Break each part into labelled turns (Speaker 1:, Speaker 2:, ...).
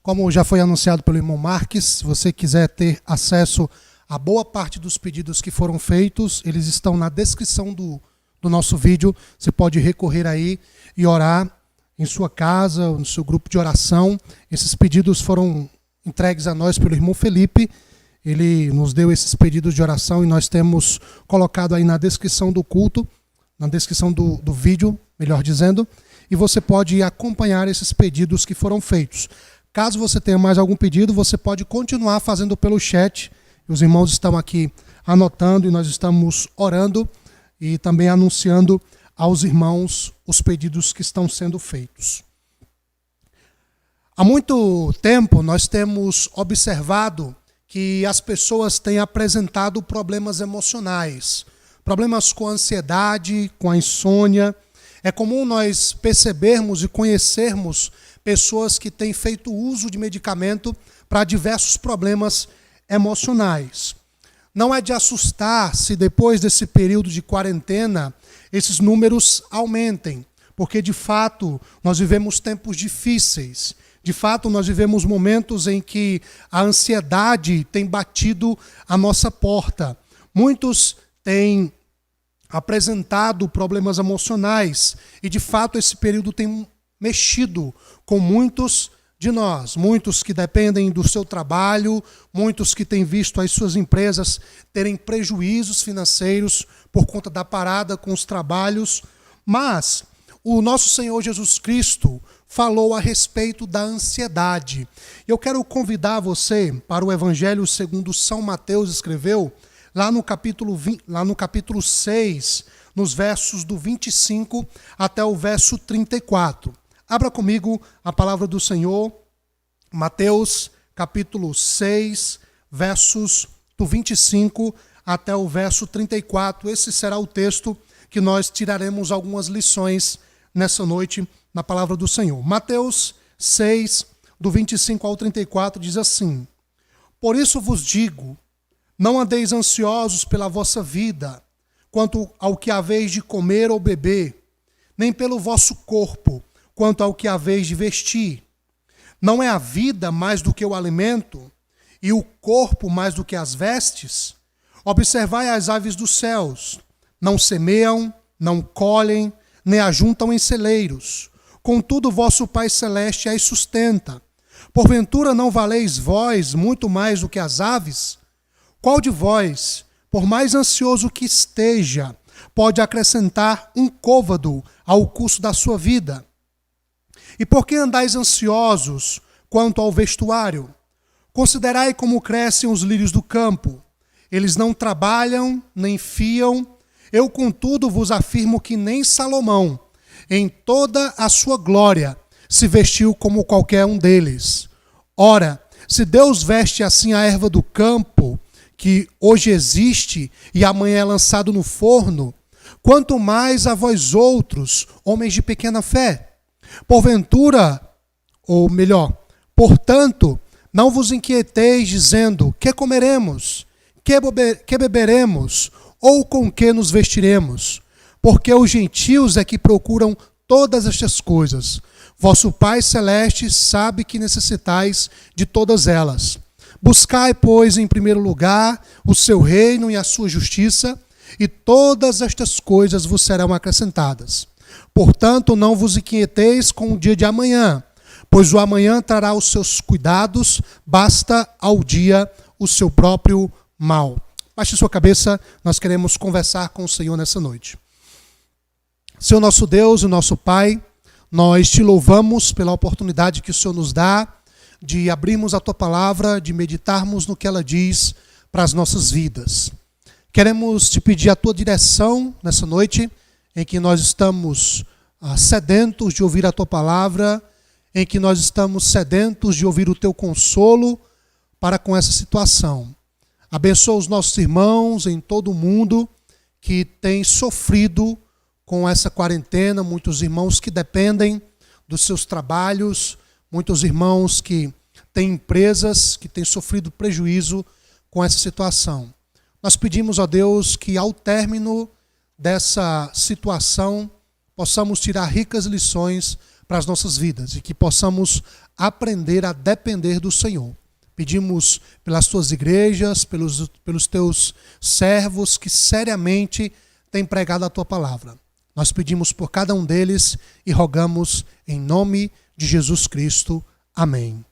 Speaker 1: Como já foi anunciado pelo irmão Marques, se você quiser ter acesso a boa parte dos pedidos que foram feitos, eles estão na descrição do nosso vídeo. Você pode recorrer aí e orar em sua casa, no seu grupo de oração. Esses pedidos foram entregues a nós pelo irmão Felipe. Ele nos deu esses pedidos de oração e nós temos colocado aí na descrição do culto, na descrição do vídeo, melhor dizendo, e você pode acompanhar esses pedidos que foram feitos. Caso você tenha mais algum pedido, você pode continuar fazendo pelo chat. Os irmãos estão aqui anotando e nós estamos orando e também anunciando aos irmãos os pedidos que estão sendo feitos. Há muito tempo nós temos observado que as pessoas têm apresentado problemas emocionais, problemas com a ansiedade, com a insônia. É comum nós percebermos e conhecermos pessoas que têm feito uso de medicamento para diversos problemas emocionais. Não é de assustar se depois desse período de quarentena esses números aumentem, porque de fato nós vivemos tempos difíceis. De fato nós vivemos momentos em que a ansiedade tem batido a nossa porta. Muitos têm apresentado problemas emocionais e de fato esse período tem mexido com muitos de nós, muitos que dependem do seu trabalho, muitos que têm visto as suas empresas terem prejuízos financeiros por conta da parada com os trabalhos, mas o nosso Senhor Jesus Cristo falou a respeito da ansiedade. Eu quero convidar você para o Evangelho segundo São Mateus escreveu, lá no capítulo 6, nos versos do 25 até o verso 34. Abra comigo a palavra do Senhor, Mateus, capítulo 6, versos do 25 até o verso 34. Esse será o texto que nós tiraremos algumas lições nessa noite na palavra do Senhor. Mateus 6, do 25 ao 34, diz assim: Por isso vos digo, não andeis ansiosos pela vossa vida, quanto ao que haveis de comer ou beber, nem pelo vosso corpo, quanto ao que haveis de vestir. Não é a vida mais do que o alimento, e o corpo mais do que as vestes? Observai as aves dos céus, não semeiam, não colhem, nem ajuntam em celeiros. Contudo, vosso Pai Celeste as sustenta. Porventura não valeis vós muito mais do que as aves? Qual de vós, por mais ansioso que esteja, pode acrescentar um côvado ao curso da sua vida? E por que andais ansiosos quanto ao vestuário? Considerai como crescem os lírios do campo. Eles não trabalham, nem fiam. Eu, contudo, vos afirmo que nem Salomão, em toda a sua glória, se vestiu como qualquer um deles. Ora, se Deus veste assim a erva do campo, que hoje existe e amanhã é lançado no forno, quanto mais a vós outros, homens de pequena fé. Portanto, não vos inquieteis dizendo, que comeremos, que beberemos, ou com que nos vestiremos? Porque os gentios é que procuram todas estas coisas. Vosso Pai Celeste sabe que necessitais de todas elas. Buscai, pois, em primeiro lugar o seu reino e a sua justiça, e todas estas coisas vos serão acrescentadas. Portanto, não vos inquieteis com o dia de amanhã, pois o amanhã trará os seus cuidados, basta ao dia o seu próprio mal. Baixe sua cabeça, nós queremos conversar com o Senhor nessa noite. Senhor nosso Deus e nosso Pai, nós te louvamos pela oportunidade que o Senhor nos dá de abrirmos a Tua palavra, de meditarmos no que ela diz para as nossas vidas. Queremos te pedir a Tua direção nessa noite, em que nós estamos sedentos de ouvir a Tua palavra, em que nós estamos sedentos de ouvir o Teu consolo para com essa situação. Abençoa os nossos irmãos em todo o mundo que têm sofrido com essa quarentena, muitos irmãos que dependem dos seus trabalhos, muitos irmãos que têm empresas que têm sofrido prejuízo com essa situação. Nós pedimos a Deus que ao término dessa situação possamos tirar ricas lições para as nossas vidas e que possamos aprender a depender do Senhor. Pedimos pelas tuas igrejas, pelos teus servos que seriamente têm pregado a tua palavra. Nós pedimos por cada um deles e rogamos em nome de Jesus Cristo. Amém.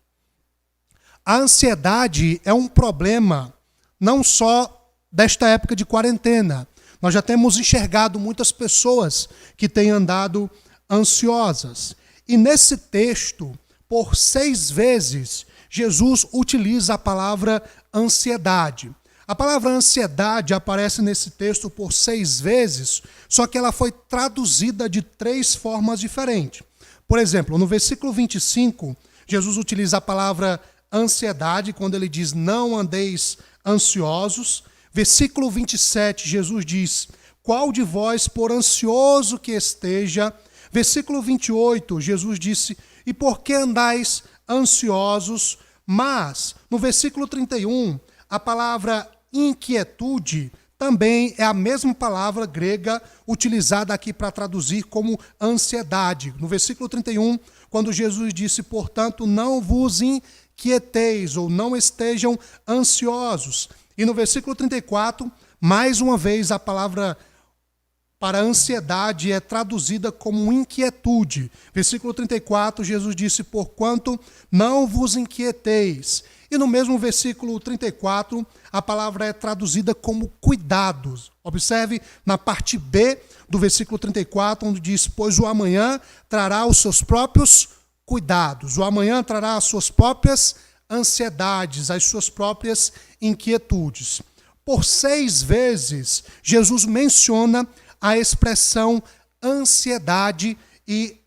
Speaker 1: A ansiedade é um problema não só desta época de quarentena. Nós já temos enxergado muitas pessoas que têm andado ansiosas. E nesse texto, por 6 vezes, Jesus utiliza a palavra ansiedade. A palavra ansiedade aparece nesse texto por 6 vezes, só que ela foi traduzida de 3 formas diferentes. Por exemplo, no versículo 25, Jesus utiliza a palavra ansiedade, quando ele diz, não andeis ansiosos. Versículo 27, Jesus diz, qual de vós, por ansioso que esteja? Versículo 28, Jesus disse, e por que andais ansiosos? Mas, no versículo 31, a palavra inquietude também é a mesma palavra grega utilizada aqui para traduzir como ansiedade. No versículo 31, quando Jesus disse, portanto, não vos inquieteis ou não estejam ansiosos. E no versículo 34, mais uma vez a palavra para ansiedade é traduzida como inquietude. Versículo 34, Jesus disse, porquanto não vos inquieteis. E no mesmo versículo 34, a palavra é traduzida como cuidados. Observe na parte B do versículo 34, onde diz, pois o amanhã trará os seus próprios cuidados. O amanhã trará as suas próprias ansiedades, as suas próprias inquietudes. Por 6 vezes, Jesus menciona a expressão ansiedade e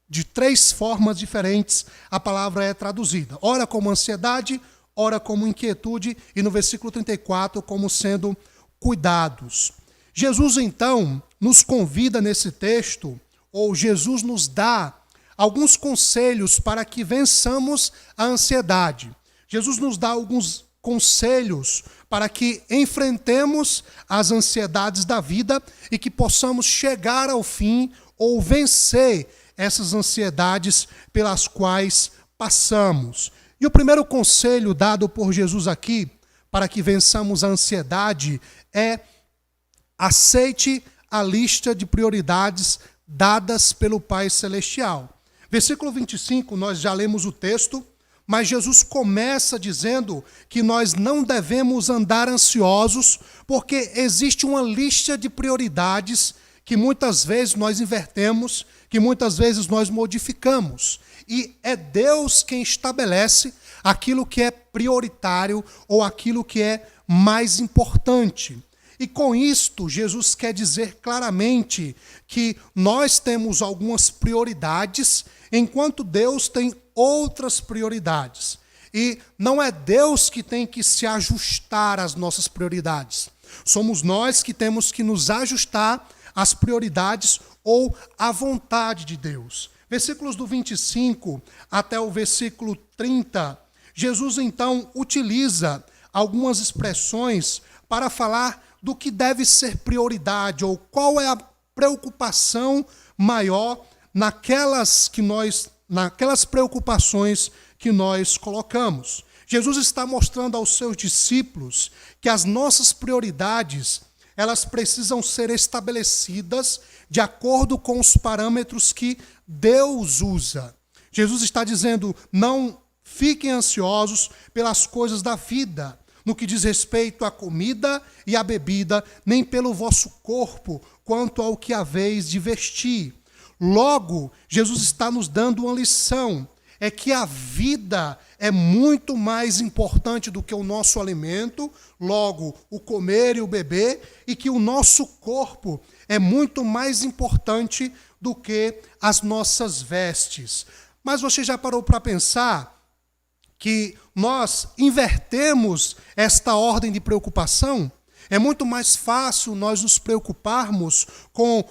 Speaker 1: de 3 formas diferentes a palavra é traduzida. Ora como ansiedade, ora como inquietude e no versículo 34 como sendo cuidados. Jesus então nos convida nesse texto, ou Jesus nos dá alguns conselhos para que vençamos a ansiedade. Jesus nos dá alguns conselhos para que enfrentemos as ansiedades da vida e que possamos chegar ao fim ou vencer essas ansiedades pelas quais passamos. E o primeiro conselho dado por Jesus aqui, para que vençamos a ansiedade, é aceite a lista de prioridades dadas pelo Pai Celestial. Versículo 25, nós já lemos o texto, mas Jesus começa dizendo que nós não devemos andar ansiosos, porque existe uma lista de prioridades que muitas vezes nós invertemos, que muitas vezes nós modificamos. E é Deus quem estabelece aquilo que é prioritário ou aquilo que é mais importante. E com isto, Jesus quer dizer claramente que nós temos algumas prioridades, enquanto Deus tem outras prioridades. E não é Deus que tem que se ajustar às nossas prioridades. Somos nós que temos que nos ajustar às prioridades ou à vontade de Deus. Versículos do 25 até o versículo 30, Jesus então utiliza algumas expressões para falar do que deve ser prioridade ou qual é a preocupação maior naquelas preocupações que nós colocamos. Jesus está mostrando aos seus discípulos que as nossas prioridades, elas precisam ser estabelecidas de acordo com os parâmetros que Deus usa. Jesus está dizendo, não fiquem ansiosos pelas coisas da vida, no que diz respeito à comida e à bebida, nem pelo vosso corpo, quanto ao que haveis de vestir. Logo, Jesus está nos dando uma lição, é que a vida é muito mais importante do que o nosso alimento, logo, o comer e o beber, e que o nosso corpo é muito mais importante do que as nossas vestes. Mas você já parou para pensar que nós invertemos esta ordem de preocupação? É muito mais fácil nós nos preocuparmos com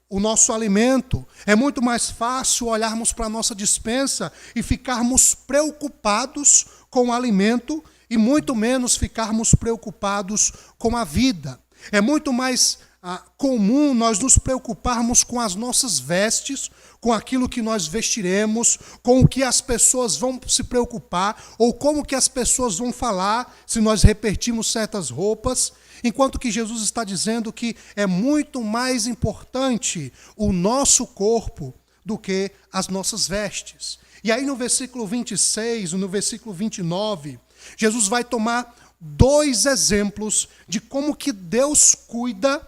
Speaker 1: o nosso alimento. É muito mais fácil olharmos para a nossa despensa e ficarmos preocupados com o alimento e muito menos ficarmos preocupados com a vida. É muito mais comum nós nos preocuparmos com as nossas vestes, com aquilo que nós vestiremos, com o que as pessoas vão se preocupar, ou como que as pessoas vão falar se nós repetirmos certas roupas, enquanto que Jesus está dizendo que é muito mais importante o nosso corpo do que as nossas vestes. E aí no versículo 26, no versículo 29, Jesus vai tomar 2 exemplos de como que Deus cuida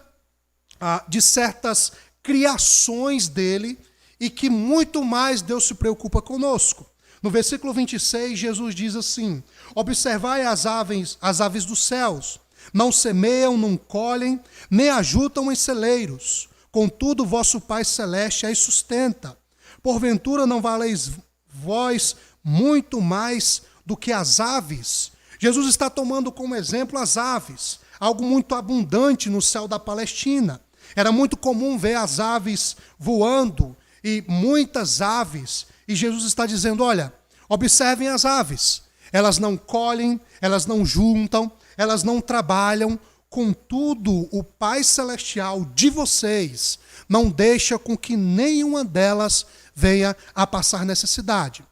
Speaker 1: de certas criações dele e que muito mais Deus se preocupa conosco. No versículo 26, Jesus diz assim: observai as aves dos céus, não semeiam, não colhem, nem ajuntam em celeiros, contudo vosso Pai Celeste as sustenta. Porventura não valeis vós muito mais do que as aves? Jesus está tomando como exemplo as aves, algo muito abundante no céu da Palestina. Era muito comum ver as aves voando, e muitas aves, e Jesus está dizendo, olha, observem as aves, elas não colhem, elas não juntam, elas não trabalham, contudo o Pai Celestial de vocês não deixa com que nenhuma delas venha a passar necessidade.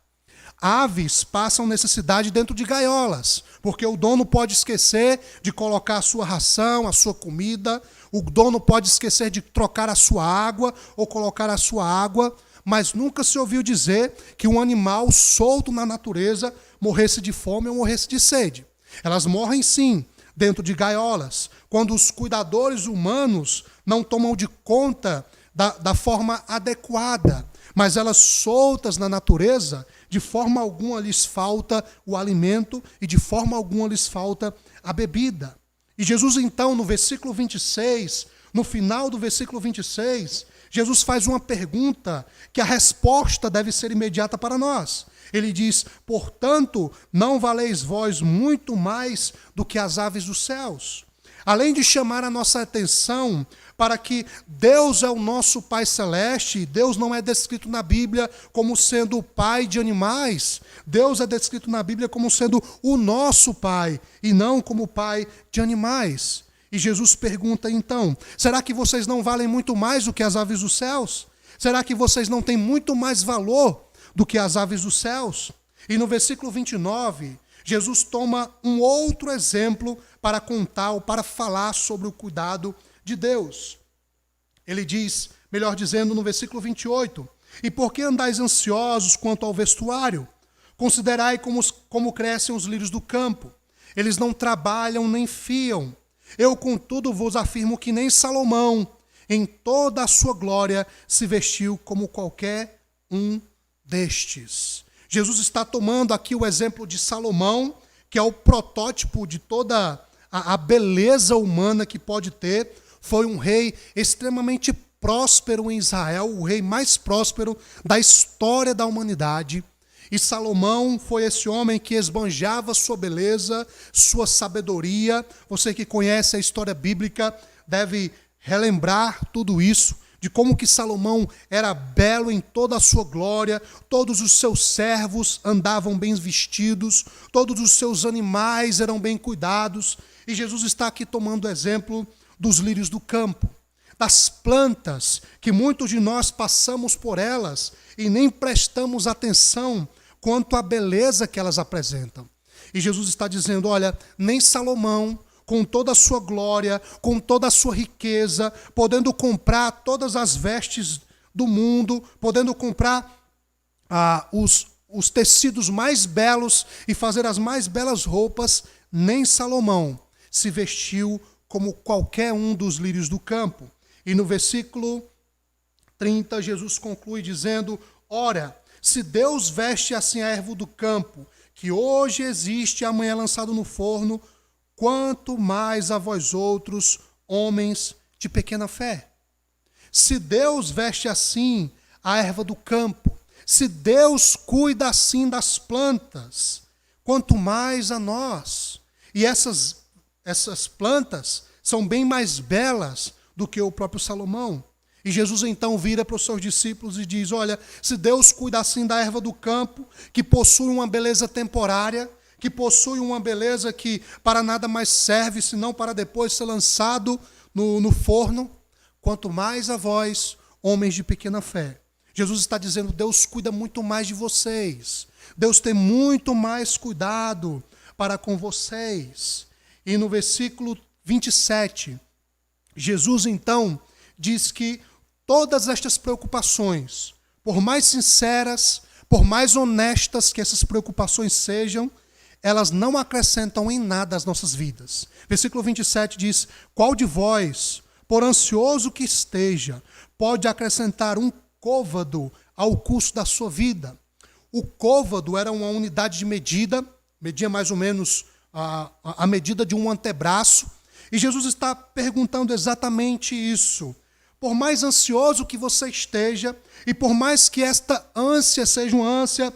Speaker 1: Aves passam necessidade dentro de gaiolas, porque o dono pode esquecer de colocar a sua ração, a sua comida, o dono pode esquecer de trocar a sua água ou colocar a sua água, mas nunca se ouviu dizer que um animal solto na natureza morresse de fome ou morresse de sede. Elas morrem sim, dentro de gaiolas, quando os cuidadores humanos não tomam de conta da forma adequada, mas elas soltas na natureza, de forma alguma lhes falta o alimento e de forma alguma lhes falta a bebida. E Jesus então, no versículo 26, no final do versículo 26, Jesus faz uma pergunta que a resposta deve ser imediata para nós. Ele diz, portanto, não valeis vós muito mais do que as aves dos céus. Além de chamar a nossa atenção para que Deus é o nosso Pai Celeste, Deus não é descrito na Bíblia como sendo o pai de animais, Deus é descrito na Bíblia como sendo o nosso Pai, e não como pai de animais. E Jesus pergunta então, será que vocês não valem muito mais do que as aves dos céus? Será que vocês não têm muito mais valor do que as aves dos céus? E no versículo 29, Jesus toma um outro exemplo para contar ou para falar sobre o cuidado de Deus. Ele diz, melhor dizendo, no versículo 28, e por que andais ansiosos quanto ao vestuário? Considerai como crescem os lírios do campo. Eles não trabalham nem fiam. Eu, contudo, vos afirmo que nem Salomão, em toda a sua glória, se vestiu como qualquer um destes. Jesus está tomando aqui o exemplo de Salomão, que é o protótipo de toda a beleza humana que pode ter. Foi um rei extremamente próspero em Israel, o rei mais próspero da história da humanidade. E Salomão foi esse homem que esbanjava sua beleza, sua sabedoria. Você que conhece a história bíblica deve relembrar tudo isso, de como que Salomão era belo em toda a sua glória, todos os seus servos andavam bem vestidos, todos os seus animais eram bem cuidados. E Jesus está aqui tomando exemplo dos lírios do campo, das plantas, que muitos de nós passamos por elas e nem prestamos atenção quanto à beleza que elas apresentam. E Jesus está dizendo, olha, nem Salomão, com toda a sua glória, com toda a sua riqueza, podendo comprar todas as vestes do mundo, podendo comprar os tecidos mais belos e fazer as mais belas roupas, nem Salomão se vestiu como qualquer um dos lírios do campo. E no versículo 30, Jesus conclui dizendo, ora, se Deus veste assim a erva do campo, que hoje existe e amanhã é lançado no forno, quanto mais a vós outros, homens de pequena fé. Se Deus veste assim a erva do campo, se Deus cuida assim das plantas, quanto mais a nós. E essas plantas são bem mais belas do que o próprio Salomão. E Jesus então vira para os seus discípulos e diz, olha, se Deus cuida assim da erva do campo, que possui uma beleza temporária, que possui uma beleza que para nada mais serve, senão para depois ser lançado no forno, quanto mais a vós, homens de pequena fé. Jesus está dizendo, Deus cuida muito mais de vocês. Deus tem muito mais cuidado para com vocês. E no versículo 27, Jesus então diz que todas estas preocupações, por mais sinceras, por mais honestas que essas preocupações sejam, elas não acrescentam em nada às nossas vidas. Versículo 27 diz, qual de vós, por ansioso que esteja, pode acrescentar um côvado ao curso da sua vida? O côvado era uma unidade de medida, media mais ou menos a medida de um antebraço, e Jesus está perguntando exatamente isso. Por mais ansioso que você esteja, e por mais que esta ânsia seja uma ânsia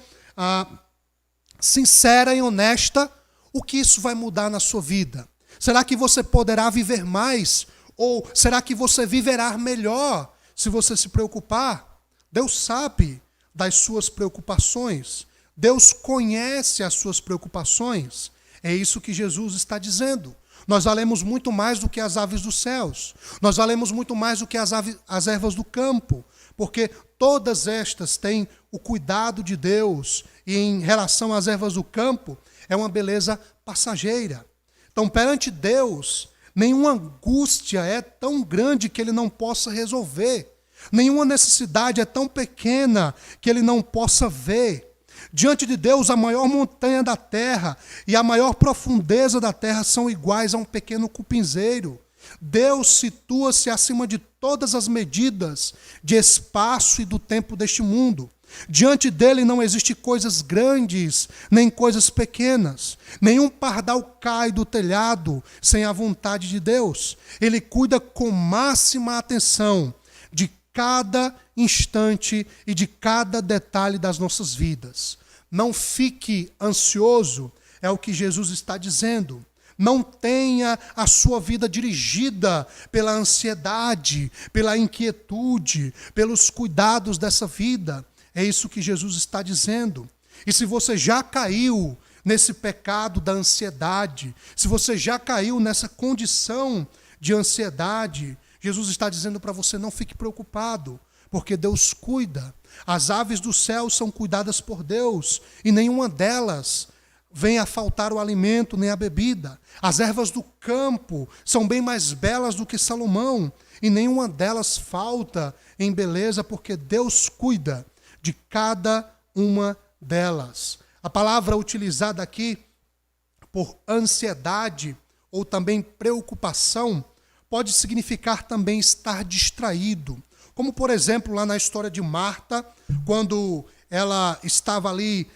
Speaker 1: sincera e honesta, o que isso vai mudar na sua vida? Será que você poderá viver mais? Ou será que você viverá melhor se você se preocupar? Deus sabe das suas preocupações. Deus conhece as suas preocupações. É isso que Jesus está dizendo. Nós valemos muito mais do que as aves dos céus. Nós valemos muito mais do que as ervas do campo. Porque todas estas têm o cuidado de Deus. E em relação às ervas do campo, é uma beleza passageira. Então, perante Deus, nenhuma angústia é tão grande que Ele não possa resolver. Nenhuma necessidade é tão pequena que Ele não possa ver. Diante de Deus, a maior montanha da terra e a maior profundeza da terra são iguais a um pequeno cupinzeiro. Deus situa-se acima de todas as medidas de espaço e do tempo deste mundo. Diante dele não existe coisas grandes, nem coisas pequenas. Nenhum pardal cai do telhado sem a vontade de Deus. Ele cuida com máxima atenção de cada instante e de cada detalhe das nossas vidas. Não fique ansioso, é o que Jesus está dizendo. Não tenha a sua vida dirigida pela ansiedade, pela inquietude, pelos cuidados dessa vida. É isso que Jesus está dizendo. E se você já caiu nesse pecado da ansiedade, se você já caiu nessa condição de ansiedade, Jesus está dizendo para você, não fique preocupado, porque Deus cuida. As aves do céu são cuidadas por Deus, e nenhuma delas vem a faltar o alimento nem a bebida. As ervas do campo são bem mais belas do que Salomão, e nenhuma delas falta em beleza, porque Deus cuida de cada uma delas. A palavra utilizada aqui por ansiedade ou também preocupação pode significar também estar distraído. Como, por exemplo, lá na história de Marta, quando ela estava ali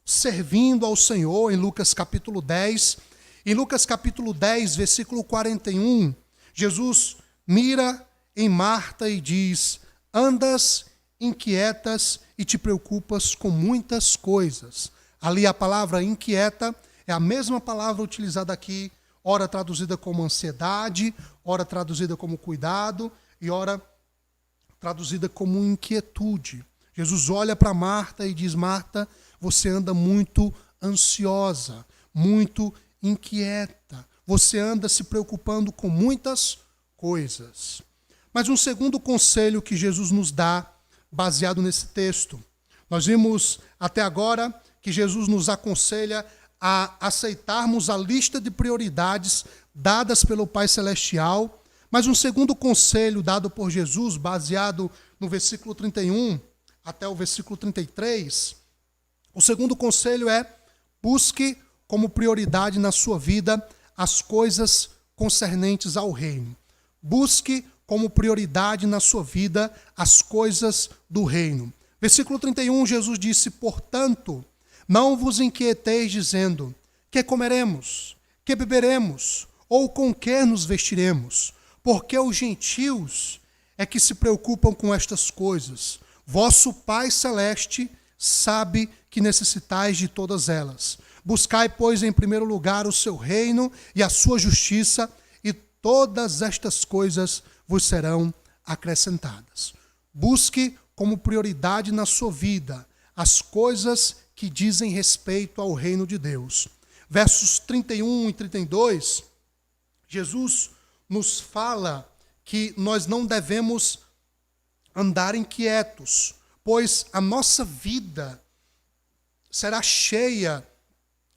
Speaker 1: servindo ao Senhor, em Lucas capítulo 10. Em Lucas capítulo 10, versículo 41, Jesus mira em Marta e diz, andas inquietas e te preocupas com muitas coisas. Ali a palavra inquieta é a mesma palavra utilizada aqui, ora traduzida como ansiedade, ora traduzida como cuidado e ora traduzida como inquietude. Jesus olha para Marta e diz, Marta, você anda muito ansiosa, muito inquieta. Você anda se preocupando com muitas coisas. Mas um segundo conselho que Jesus nos dá, baseado nesse texto. Nós vimos até agora que Jesus nos aconselha a aceitarmos a lista de prioridades dadas pelo Pai Celestial, mas um segundo conselho dado por Jesus, baseado no versículo 31 até o versículo 33, o segundo conselho é, busque como prioridade na sua vida as coisas concernentes ao reino. Busque como prioridade na sua vida as coisas do reino. Versículo 31, Jesus disse, portanto, não vos inquieteis dizendo, que comeremos, que beberemos, ou com que nos vestiremos, porque os gentios é que se preocupam com estas coisas. Vosso Pai Celeste sabe que necessitais de todas elas. Buscai, pois, em primeiro lugar o seu reino e a sua justiça, e todas estas coisas vos serão acrescentadas. Busque como prioridade na sua vida as coisas que dizem respeito ao reino de Deus. Versos 31 e 32, Jesus nos fala que nós não devemos andar inquietos, pois a nossa vida será cheia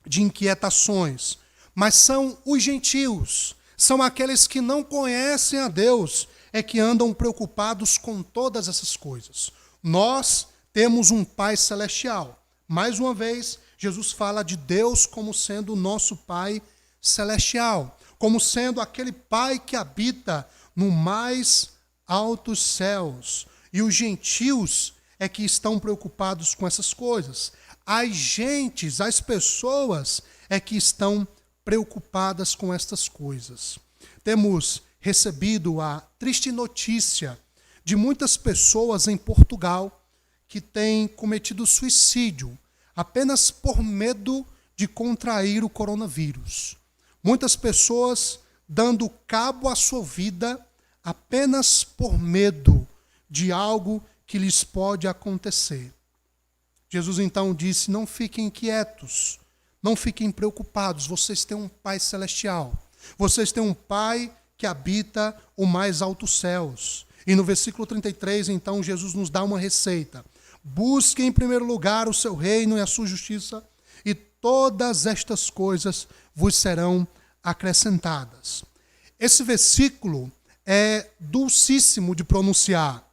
Speaker 1: de inquietações. Mas são os gentios, são aqueles que não conhecem a Deus, é que andam preocupados com todas essas coisas. Nós temos um Pai celestial. Mais uma vez, Jesus fala de Deus como sendo o nosso Pai celestial, como sendo aquele Pai que habita no mais altos céus. E os gentios é que estão preocupados com essas coisas. As gentes, as pessoas é que estão preocupadas com estas coisas. Temos recebido a triste notícia de muitas pessoas em Portugal que têm cometido suicídio apenas por medo de contrair o coronavírus. Muitas pessoas dando cabo à sua vida apenas por medo de algo que lhes pode acontecer. Jesus então disse: não fiquem inquietos, não fiquem preocupados, vocês têm um Pai celestial, vocês têm um Pai que habita o mais altos céus. E no versículo 33, então, Jesus nos dá uma receita. Busquem em primeiro lugar o seu reino e a sua justiça, e todas estas coisas vos serão acrescentadas. Esse versículo é dulcíssimo de pronunciar.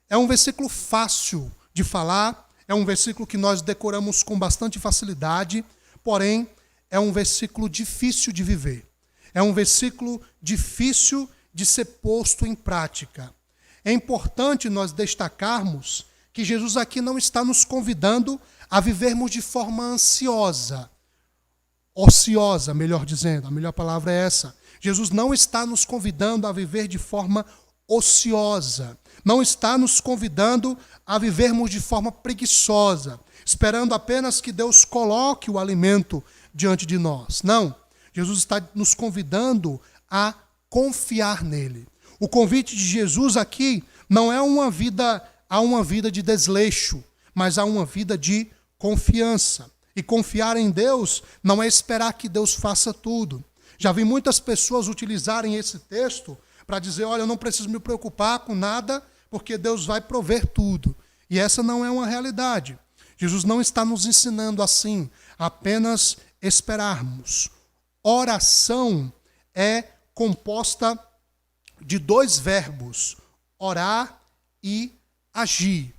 Speaker 1: É um versículo fácil de falar, é um versículo que nós decoramos com bastante facilidade, porém, é um versículo difícil de viver. É um versículo difícil de ser posto em prática. É importante nós destacarmos que Jesus aqui não está nos convidando a vivermos de forma ansiosa, ociosa, melhor dizendo, a melhor palavra é essa. Jesus não está nos convidando a viver de forma ociosa, não está nos convidando a vivermos de forma preguiçosa, esperando apenas que Deus coloque o alimento diante de nós. Não, Jesus está nos convidando a confiar nele. O convite de Jesus aqui não é a uma vida de desleixo, mas a uma vida de confiança. E confiar em Deus não é esperar que Deus faça tudo. Já vi muitas pessoas utilizarem esse texto para dizer: olha, eu não preciso me preocupar com nada, porque Deus vai prover tudo. E essa não é uma realidade. Jesus não está nos ensinando assim, apenas esperarmos. Oração é composta de dois verbos, orar e agir.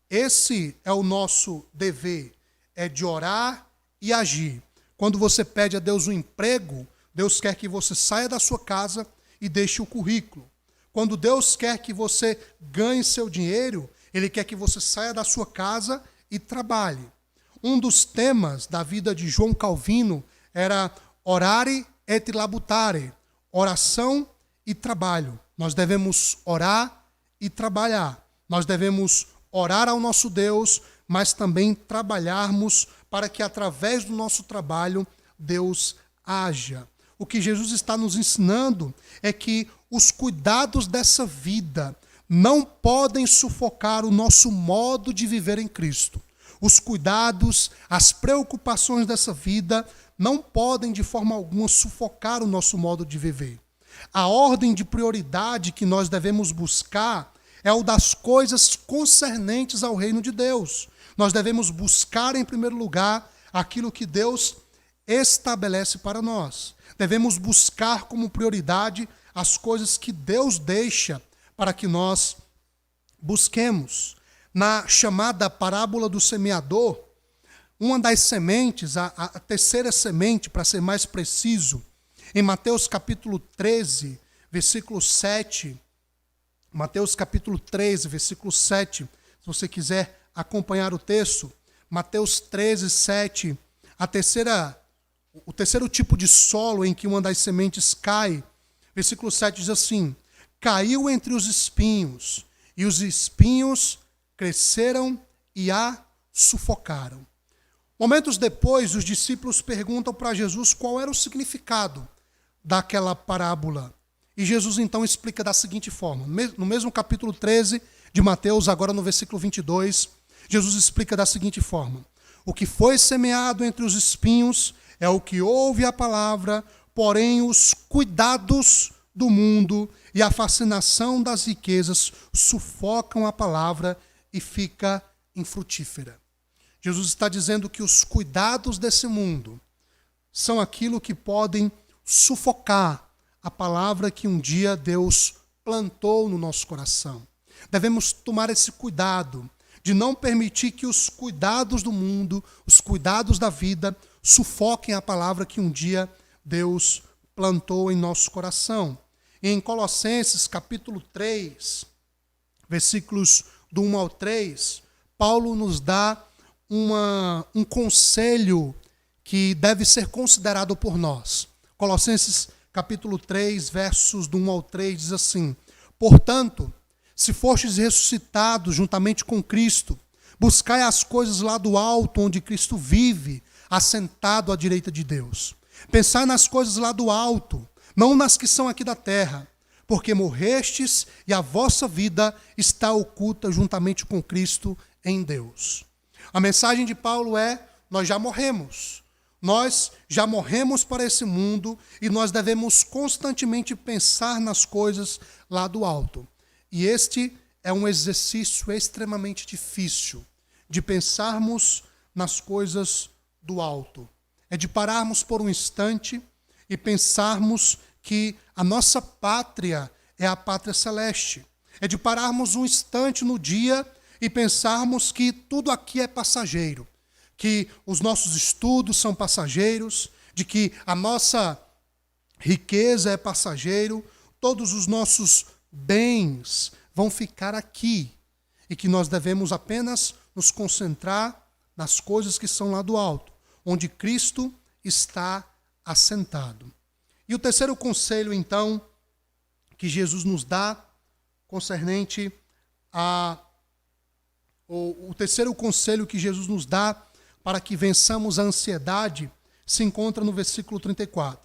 Speaker 1: Esse é o nosso dever, é de orar e agir. Quando você pede a Deus um emprego, Deus quer que você saia da sua casa e deixe o currículo. Quando Deus quer que você ganhe seu dinheiro, Ele quer que você saia da sua casa e trabalhe. Um dos temas da vida de João Calvino era orare et labutare, oração e trabalho. Nós devemos orar e trabalhar. Nós devemos orar ao nosso Deus, mas também trabalharmos para que através do nosso trabalho Deus haja. O que Jesus está nos ensinando é que os cuidados dessa vida não podem sufocar o nosso modo de viver em Cristo. Os cuidados, as preocupações dessa vida não podem de forma alguma sufocar o nosso modo de viver. A ordem de prioridade que nós devemos buscar é o das coisas concernentes ao reino de Deus. Nós devemos buscar em primeiro lugar aquilo que Deus estabelece para nós. Devemos buscar como prioridade as coisas que Deus deixa para que nós busquemos. Na chamada parábola do semeador, uma das sementes, a terceira semente, para ser mais preciso, em Mateus capítulo 13, versículo 7, Mateus capítulo 13, versículo 7, se você quiser acompanhar o texto, Mateus 13, 7, o terceiro tipo de solo em que uma das sementes cai, versículo 7 diz assim: caiu entre os espinhos, e os espinhos cresceram e a sufocaram. Momentos depois, os discípulos perguntam para Jesus qual era o significado daquela parábola. E Jesus então explica da seguinte forma. No mesmo capítulo 13 de Mateus, agora no versículo 22, Jesus explica da seguinte forma: o que foi semeado entre os espinhos é o que ouve a palavra, porém os cuidados do mundo e a fascinação das riquezas sufocam a palavra e fica infrutífera. Jesus está dizendo que os cuidados desse mundo são aquilo que podem sufocar a palavra que um dia Deus plantou no nosso coração. Devemos tomar esse cuidado de não permitir que os cuidados do mundo, os cuidados da vida, sufoquem a palavra que um dia Deus plantou em nosso coração. Em Colossenses, capítulo 3, versículos do 1 ao 3, Paulo nos dá um conselho que deve ser considerado por nós. Colossenses, capítulo 3, versos do 1 ao 3, diz assim: portanto, se fostes ressuscitados juntamente com Cristo, buscai as coisas lá do alto, onde Cristo vive, assentado à direita de Deus. Pensai nas coisas lá do alto, não nas que são aqui da terra, porque morrestes e a vossa vida está oculta juntamente com Cristo em Deus. A mensagem de Paulo é: nós já morremos. Nós já morremos para esse mundo e nós devemos constantemente pensar nas coisas lá do alto. E este é um exercício extremamente difícil, de pensarmos nas coisas do alto. É de pararmos por um instante e pensarmos que a nossa pátria é a pátria celeste. É de pararmos um instante no dia e pensarmos que tudo aqui é passageiro, que os nossos estudos são passageiros, de que a nossa riqueza é passageiro, todos os nossos bens vão ficar aqui e que nós devemos apenas nos concentrar nas coisas que são lá do alto, onde Cristo está assentado. E o terceiro conselho, então, que Jesus nos dá, concernente o terceiro conselho que Jesus nos dá para que vençamos a ansiedade, se encontra no versículo 34.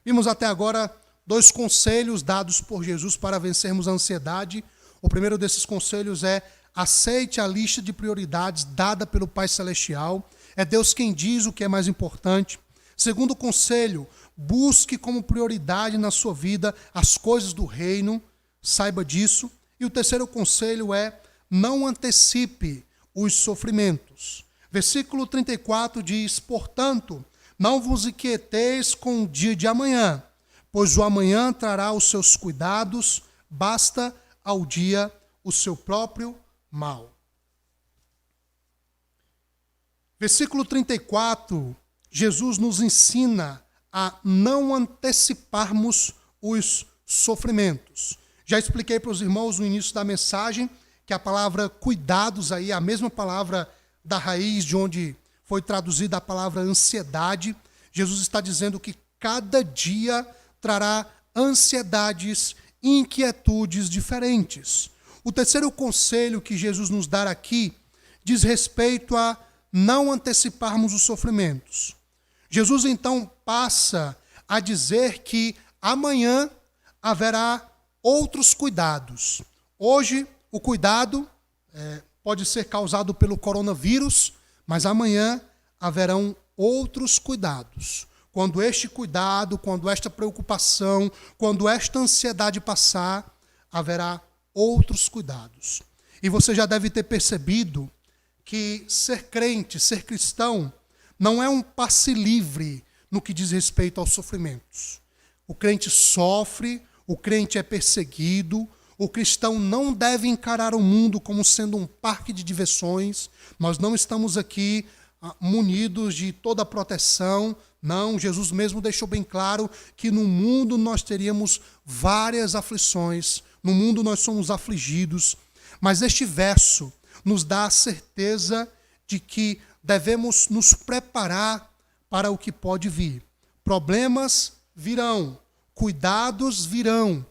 Speaker 1: Vimos até agora 2 conselhos dados por Jesus para vencermos a ansiedade. O primeiro desses conselhos é: aceite a lista de prioridades dada pelo Pai Celestial. É Deus quem diz o que é mais importante. Segundo conselho, busque como prioridade na sua vida as coisas do reino. Saiba disso. E o terceiro conselho é: não antecipe os sofrimentos. Versículo 34 diz: portanto, não vos inquieteis com o dia de amanhã, pois o amanhã trará os seus cuidados, basta ao dia o seu próprio mal. Versículo 34, Jesus nos ensina a não anteciparmos os sofrimentos. Já expliquei para os irmãos no início da mensagem que a palavra cuidados aí é a mesma palavra da raiz de onde foi traduzida a palavra ansiedade. Jesus está dizendo que cada dia trará ansiedades e inquietudes diferentes. O terceiro conselho que Jesus nos dá aqui diz respeito a não anteciparmos os sofrimentos. Jesus então passa a dizer que amanhã haverá outros cuidados. Hoje o cuidado pode ser causado pelo coronavírus, mas amanhã haverão outros cuidados. Quando este cuidado, quando esta preocupação, quando esta ansiedade passar, haverá outros cuidados. E você já deve ter percebido que ser crente, ser cristão, não é um passe livre no que diz respeito aos sofrimentos. O crente sofre, o crente é perseguido, o cristão não deve encarar o mundo como sendo um parque de diversões. Nós não estamos aqui munidos de toda a proteção. Não, Jesus mesmo deixou bem claro que no mundo nós teríamos várias aflições, no mundo nós somos afligidos. Mas este verso nos dá a certeza de que devemos nos preparar para o que pode vir. Problemas virão, cuidados virão.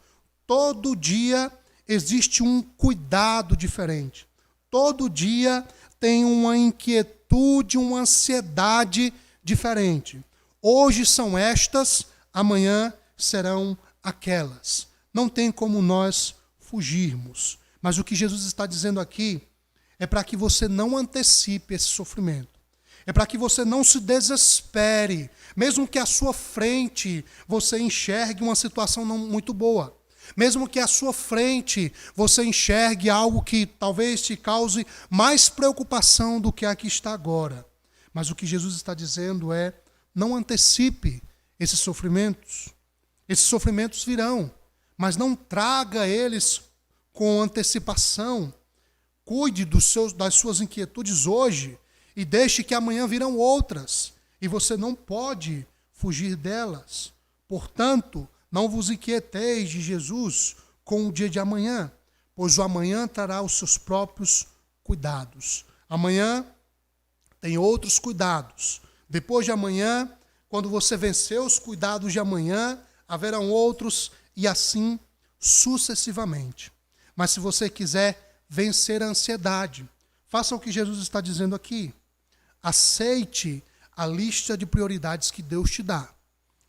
Speaker 1: Todo dia existe um cuidado diferente. Todo dia tem uma inquietude, uma ansiedade diferente. Hoje são estas, amanhã serão aquelas. Não tem como nós fugirmos. Mas o que Jesus está dizendo aqui é para que você não antecipe esse sofrimento. É para que você não se desespere, mesmo que à sua frente você enxergue uma situação não muito boa. Mesmo que à sua frente você enxergue algo que talvez te cause mais preocupação do que a que está agora. Mas o que Jesus está dizendo é: não antecipe esses sofrimentos. Esses sofrimentos virão, mas não traga eles com antecipação. Cuide das suas inquietudes hoje e deixe que amanhã virão outras. E você não pode fugir delas. Portanto, não vos inquieteis de Jesus com o dia de amanhã, pois o amanhã trará os seus próprios cuidados. Amanhã tem outros cuidados. Depois de amanhã, quando você vencer os cuidados de amanhã, haverão outros e assim sucessivamente. Mas se você quiser vencer a ansiedade, faça o que Jesus está dizendo aqui. Aceite a lista de prioridades que Deus te dá.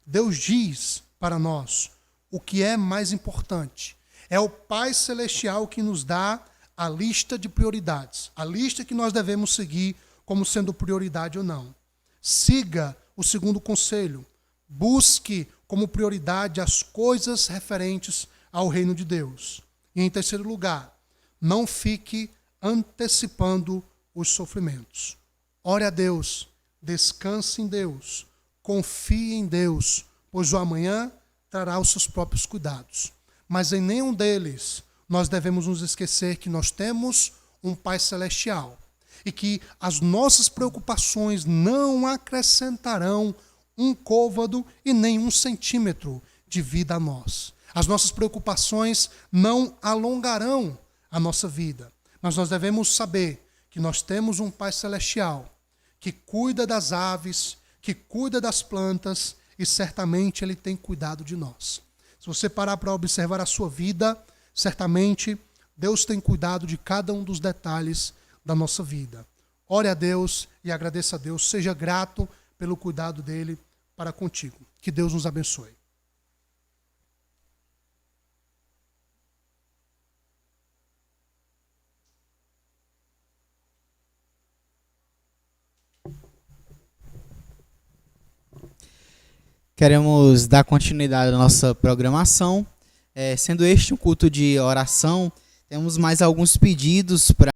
Speaker 1: Deus diz para nós o que é mais importante. É o Pai Celestial que nos dá a lista de prioridades, a lista que nós devemos seguir como sendo prioridade ou não. Siga o segundo conselho. Busque como prioridade as coisas referentes ao reino de Deus. E em terceiro lugar, não fique antecipando os sofrimentos. Ore a Deus, descanse em Deus, confie em Deus, pois o amanhã trará os seus próprios cuidados. Mas em nenhum deles nós devemos nos esquecer que nós temos um Pai Celestial e que as nossas preocupações não acrescentarão um côvado e nem um centímetro de vida a nós. As nossas preocupações não alongarão a nossa vida. Mas nós devemos saber que nós temos um Pai Celestial que cuida das aves, que cuida das plantas e certamente Ele tem cuidado de nós. Se você parar para observar a sua vida, certamente Deus tem cuidado de cada um dos detalhes da nossa vida. Ore a Deus e agradeça a Deus. Seja grato pelo cuidado dEle para contigo. Que Deus nos abençoe.
Speaker 2: Queremos dar continuidade à nossa programação. Sendo este um culto de oração, temos mais alguns pedidos para